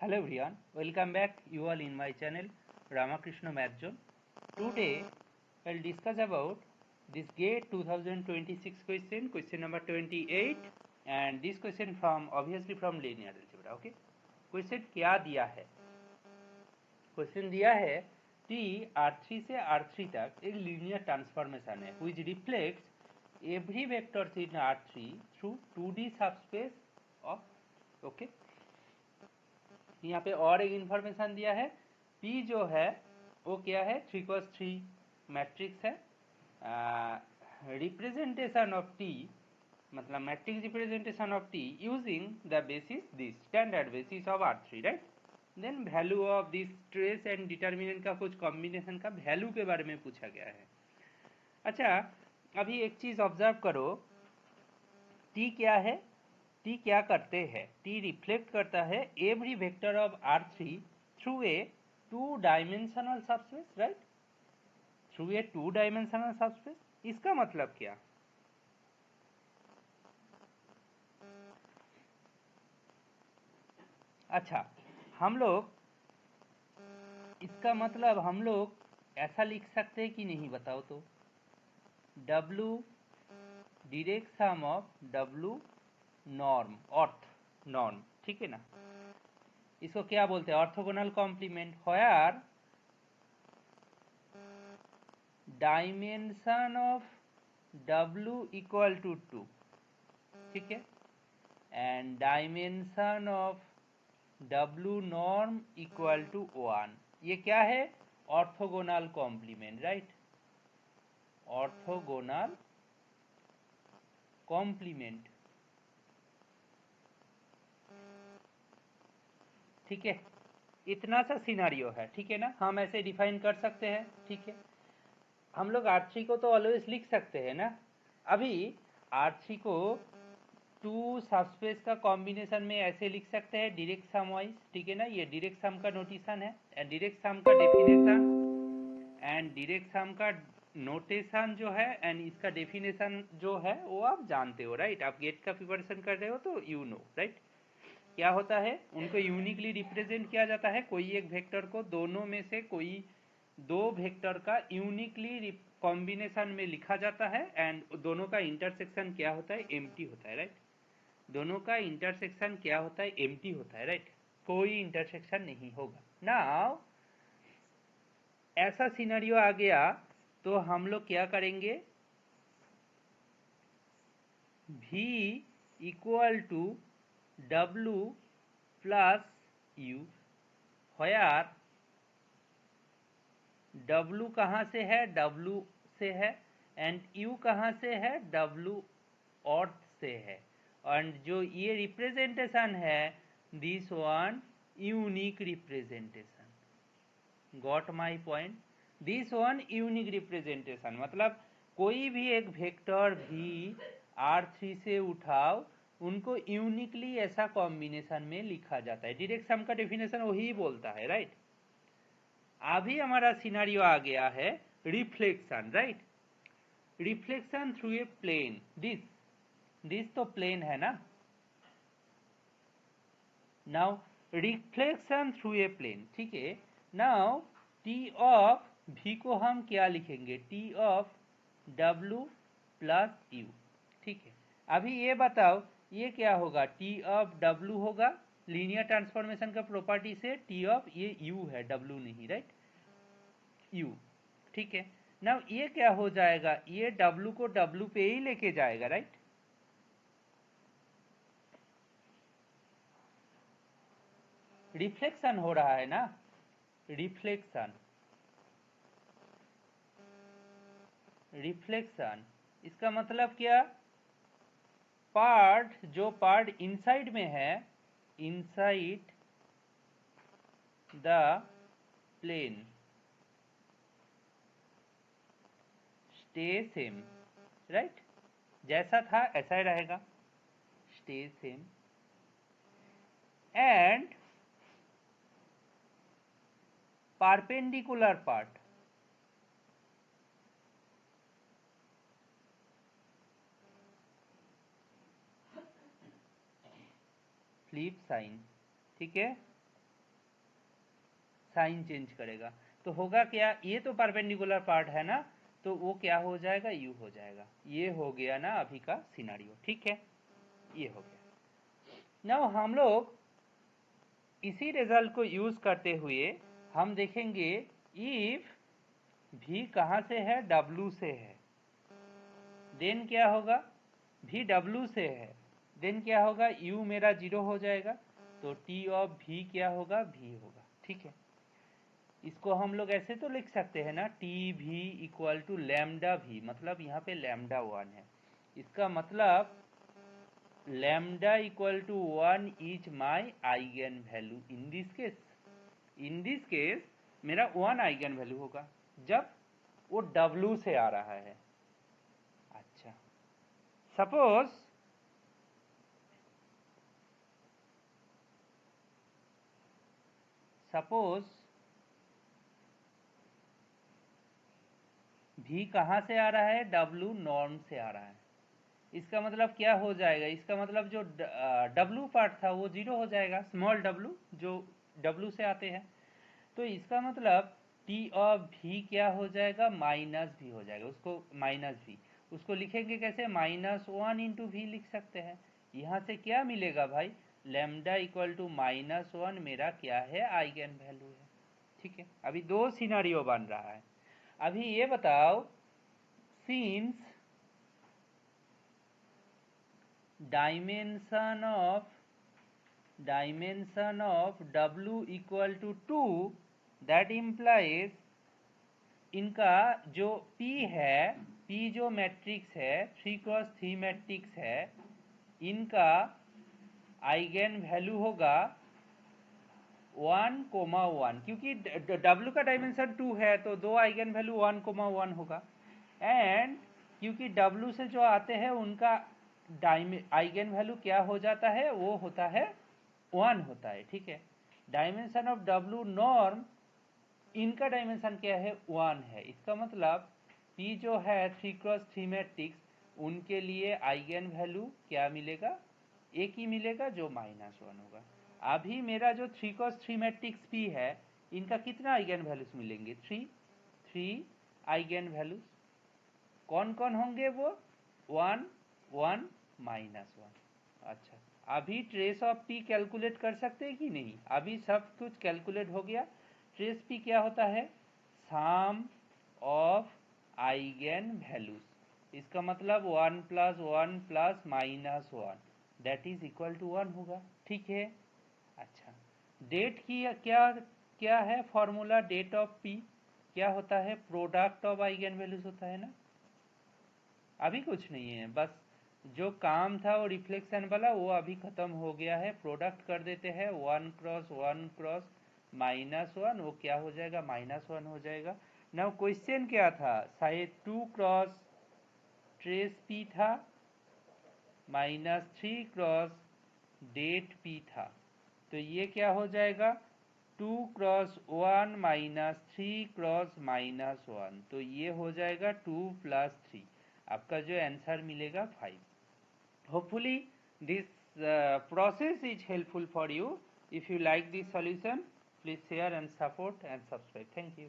Hello everyone, welcome back you all in my channel Ramakrishna Math Zone. Today I'll discuss about this GATE 2026 question number 28, and this question from obviously from linear algebra. Okay, question क्या दिया है? Question दिया है T R3 से R3 तक एक linear transformation है which reflects every vectors in R3 through 2D subspace of okay. यहाँ पे और एक इंफॉर्मेशन दिया है P जो है वो क्या है 3x3 मैट्रिक्स है। रिप्रेजेंटेशन ऑफ T मतलब matrix representation of T using the basis this standard basis of R3 right. Then value of this trace and determinant का कुछ कॉम्बिनेशन का वैल्यू के बारे में पूछा गया है। अच्छा, अभी एक चीज ऑब्जर्व करो, T क्या है? T क्या करते हैं? T रिफ्लेक्ट करता है every vector of R3 through a two dimensional subspace right, through a two dimensional subspace. इसका मतलब क्या? अच्छा, हम लोग इसका मतलब हम लोग ऐसा लिख सकते हैं कि नहीं बताओ तो? W direct sum of W norm orth norm, ठीक है ना? इसको क्या बोलते हैं? Orthogonal complement, where dimension of W equal to 2, ठीक है, and dimension of W norm equal to 1। ये क्या है? Orthogonal complement right, orthogonal complement, ठीक है। इतना सा सिनारियो है, ठीक है ना? हम ऐसे डिफाइन कर सकते हैं, ठीक है। हम लोग R3 को तो ऑलवेज लिख सकते हैं ना। अभी R3 को टू सबस्पेस का कॉम्बिनेशन में ऐसे लिख सकते हैं डायरेक्ट सम वाइज, ठीक है ना? ये डायरेक्ट सम का नोटेशन है, डायरेक्ट सम का डेफिनेशन एंड डायरेक्ट सम का नोटेशन जो है एंड इसका डेफिनेशन जो है वो आप जानते हो राइट। आप गेट का प्रिपरेशन कर रहे हो तो यू नो राइट। क्या होता है? उनको यूनिकली रिप्रेजेंट किया जाता है, कोई एक वेक्टर को दोनों में से कोई दो वेक्टर का यूनिकली कॉम्बिनेशन में लिखा जाता है एंड दोनों का इंटरसेक्शन क्या होता है? एम्प्टी होता है राइट। दोनों का इंटरसेक्शन क्या होता है? एम्प्टी होता है राइट, कोई इंटरसेक्शन नहीं होगा। नाउ ऐसा सिनेरियो आ गया तो हम लोग क्या करेंगे? V equal to W plus U, where W कहाँ से है? W से है, एंड U कहाँ से है? W ऑर्थ से है, एंड जो ये रिप्रेजेंटेशन है this one unique representation. Got my point? This one unique representation मतलब कोई भी एक वेक्टर भी R3 से उठाओ, उनको यूनिकली ऐसा कॉम्बिनेशन में लिखा जाता है। डायरेक्ट सम का डेफिनेशन वही बोलता है राइट। अभी हमारा सिनारियो आ गया है reflection right. Reflection through a plane, this तो प्लेन है ना। Now reflection through a plane, ठीक है। नाउ टी ऑफ V को हम क्या लिखेंगे? T of W plus U, ठीक है। अभी ये बताओ ये क्या होगा? टी ऑफ W होगा, लीनियर ट्रांसफॉर्मेशन का प्रॉपर्टी से टी ऑफ ये U है, W नहीं राइट, U, ठीक है। नाउ ये क्या हो जाएगा? ये W को W पे ही लेके जाएगा राइट। रिफ्लेक्शन हो रहा है ना, रिफ्लेक्शन, रिफ्लेक्शन इसका मतलब क्या? पार्ट जो पार्ट इनसाइड में है, inside the plane stay same right, जैसा था ऐसा ही रहेगा, stay same, and perpendicular part flip sign, ठीक है। साइन चेंज करेगा। तो होगा क्या, ये तो परपेंडिकुलर पार्ट है ना, तो वो क्या हो जाएगा, यू हो जाएगा। ये हो गया ना अभी का सिनारियो, ठीक है, ये हो गया। नाउ हम लोग इसी रिजल्ट को यूज करते हुए हम देखेंगे इफ भी कहाँ से है, W से है, देन क्या होगा, भी W से है, देन क्या होगा, U मेरा 0 हो जाएगा, तो T ऑफ V क्या होगा, V होगा, ठीक है। इसको हम लोग ऐसे तो लिख सकते हैं ना, टी भी इक्वल टू लैम्डा भी, मतलब यहाँ पे लैम्डा 1 है, इसका मतलब lambda equal to 1 is my eigen value in this case. In this case मेरा 1 आइगन वैल्यू होगा जब वो W से आ रहा है। अच्छा, सपोज भी कहाँ से आ रहा है, W नॉर्म से आ रहा है। इसका मतलब क्या हो जाएगा, इसका मतलब जो W पार्ट था वो 0 हो जाएगा, स्मॉल w जो W से आते हैं। तो इसका मतलब T ऑफ V क्या हो जाएगा, माइनस भी हो जाएगा, उसको माइनस भी, उसको लिखेंगे कैसे, -1 इंटू वी लिख सकते हैं। यहाँ से क्या मिलेगा भाई, लैम्डा इक्वल टू -1 मेरा क्या है, आइगन वैल्यू है, ठीक है। अभी दो सिनारियो बन रहा है। अभी ये बताओ, since dimension of W equal to 2, that implies इनका जो P है, P जो मैट्रिक्स है 3x3 मैट्रिक्स है, इनका आइगन वैल्यू होगा 1,1, क्योंकि W का डायमेंशन 2 है तो दो आइगन वैल्यू 1,1 होगा। एंड क्योंकि W से जो आते हैं उनका आइगन वैल्यू क्या हो जाता है, वो होता है 1 होता है, ठीक है। डायमेंशन ऑफ W नॉर्म, इनका डायमेंशन क्या है, 1 है। इसका मतलब P जो है 3x3 मैट्रिक्स, उनके लिए आइगन वैल्यू क्या मिलेगा, एक ही मिलेगा जो -1 होगा। अभी मेरा जो 3x3 मैट्रिक्स P है, इनका कितना आइगन वैल्यूज मिलेंगे, 3 आइगन वैल्यूज। कौन कौन होंगे वो, 1 1 -1। अच्छा, अभी ट्रेस ऑफ P कैलकुलेट कर सकते हैं कि नहीं, अभी सब कुछ कैलकुलेट हो गया। ट्रेस P क्या होता है, सम ऑफ आइगन वैल्यूज, इसका मतलब 1 + 1 + -1 दैट इज इक्वल टू 1 होगा, ठीक है। अच्छा, डेट की क्या क्या है फॉर्मूला, डेट ऑफ P क्या होता है, प्रोडक्ट ऑफ आइगन वैल्यूज होता है ना। अभी कुछ नहीं है, बस जो काम था वो रिफ्लेक्शन वाला वो अभी खत्म हो गया है। प्रोडक्ट कर देते हैं, 1 क्रॉस 1 क्रॉस -1, वो क्या हो जाएगा, -1 हो जाएगा। नाउ क्वेश्चन क्या था, शायद 2 क्रॉस ट्रेस P था, -3 क्रॉस डेट P था, तो ये क्या हो जाएगा, 2 क्रॉस 1 -3 क्रॉस -1, तो ये हो जाएगा 2 + 3, आपका जो आंसर मिलेगा 5। Hopefully this process is helpful for you. If you like this solution, please share and support and subscribe. Thank you.